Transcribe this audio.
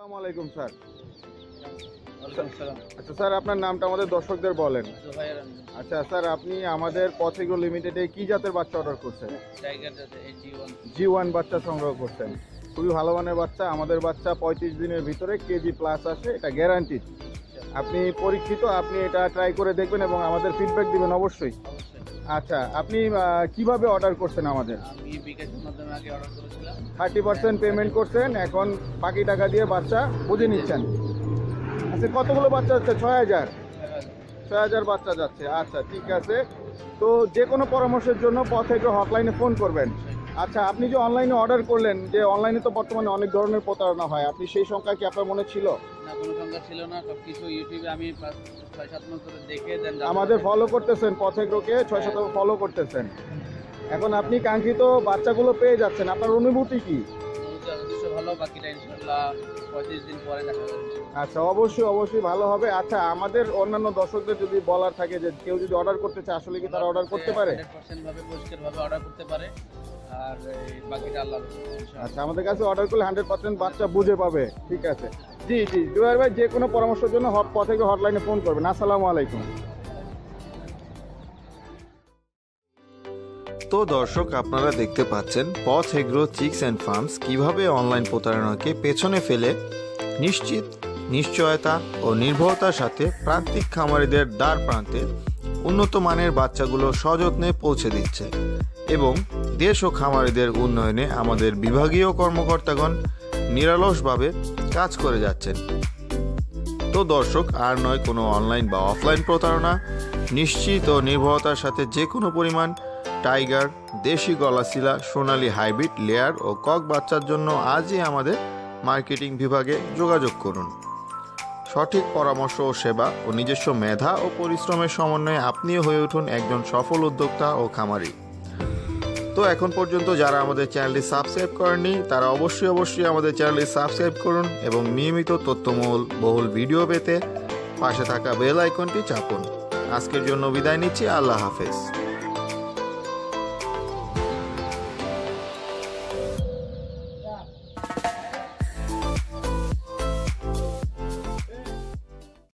আসসালামু আলাইকুম স্যার। ওয়ালাইকুম আসসালাম। আচ্ছা স্যার, আপনার নামটা আমাদের দর্শকদের বলেন। জুবাইর আহমেদ। আচ্ছা স্যার, আপনি আমাদের পথ এগ্রো লিমিটেডে কি জাতের বাচ্চা অর্ডার করছেন? টাইগার জাতের G1। G1 বাচ্চা সংগ্রহ করছেন। খুবই ভালো মানের বাচ্চা। আমাদের বাচ্চা 35 দিনের ভিতরে কেজি প্লাস আসে, এটা গ্যারান্টিড। আপনি পরীক্ষিত, আপনি এটা ট্রাই করে দেখবেন এবং আমাদের ফিডব্যাক দিবেন অবশ্যই। আচ্ছা, আপনি কিভাবে অর্ডার করছেন আমাদের? আমি বিকাশের মাধ্যমে আগে অর্ডার করেছিলাম। 30% পেমেন্ট করছেন, এখন বাকি টাকা দিয়ে বাচ্চা বুঝে নিচ্ছেন। আচ্ছা, কতগুলো বাচ্চা যাচ্ছে? 6,000 বাচ্চা যাচ্ছে। আচ্ছা ঠিক আছে। তো যে কোনো পরামর্শের জন্য পথ এগ্রো হটলাইনে ফোন করবেন। আচ্ছা, আপনি যে অনলাইনে অর্ডার করলেন, যে অনলাইনে তো বর্তমানে অনেক ধরনের প্রতারণা হয়, আপনি সেই সংখ্যা কি আপনার মনে ছিল? না, কোনো সংখ্যা ছিল না। সবকিছু ইউটিউবে আমি 6-7 মাস ধরে দেখে দেন আমাদের ফলো করতেছেন, পথ এগ্রোকে 6 শতাংশ ফলো করতেছেন। এখন আপনি কাঙ্ক্ষিত বাচ্চাগুলো পেয়ে যাচ্ছেন, আপনার অনুভূতি কি? ভালো, বাকিটা ইনশাআল্লাহ 35 দিন পরে দেখা যাবে। আচ্ছা, অবশ্যই ভালো হবে। আচ্ছা, আমাদের অন্যান্য দর্শকদের যদি বলার থাকে যে কেউ যদি অর্ডার করতে চায়, আসলে কি তারা অর্ডার করতে পারে? 100% ভাবে পরিষ্কারভাবে অর্ডার করতে পারে। আর এই বাকিটা আল্লাহর ইনশাআল্লাহ। আচ্ছা, আমাদের কাছে অর্ডার করলে 100% বাচ্চা বুঝে পাবে। ঠিক আছে। জি জুবাইর ভাই, যে কোনো পরামর্শের জন্য পথ এগ্রো হটলাইনে ফোন করবেন। আসসালামু আলাইকুম। তো দর্শক, আপনারা দেখতে পাচ্ছেন পথ এগ্রো চিকস অ্যান্ড ফার্মস কিভাবে অনলাইন প্রতারণাকে পেছনে ফেলে নিশ্চয়তা ও নির্ভরতার সাথে প্রান্তিক খামারিদের দ্বার প্রান্তে উন্নত মানের বাচ্চাগুলো সযত্নে পৌঁছে দিচ্ছে এবং দেশ ও খামারিদের উন্নয়নে আমাদের বিভাগীয় কর্মকর্তাগণ নিরলসভাবে কাজ করে যাচ্ছেন। তো দর্শক, আর নয় কোনো অনলাইন বা অফলাইন প্রতারণা, নিশ্চিত ও নির্ভরতার সাথে যে কোনো পরিমাণ টাইগার, দেশি গলাশিলা, সোনালী হাইব্রিড, লেয়ার ও কক বাচ্চার জন্য আজই আমাদের মার্কেটিং বিভাগে যোগাযোগ করুন। সঠিক পরামর্শ ও সেবা ও নিজস্ব মেধা ও পরিশ্রমের সমন্বয়ে আপনিও হয়ে উঠুন একজন সফল উদ্যোক্তা ও খামারি। তো এখন পর্যন্ত যারা আমাদের চ্যানেলটি সাবস্ক্রাইব করেননি, তারা অবশ্যই আমাদের চ্যানেলটি সাবস্ক্রাইব করুন এবং নিয়মিত তথ্যবহুল ভিডিও পেতে পাশে থাকা বেল আইকনটি চাপুন। আজকের জন্য বিদায় নিচ্ছি। আল্লাহ হাফেজ।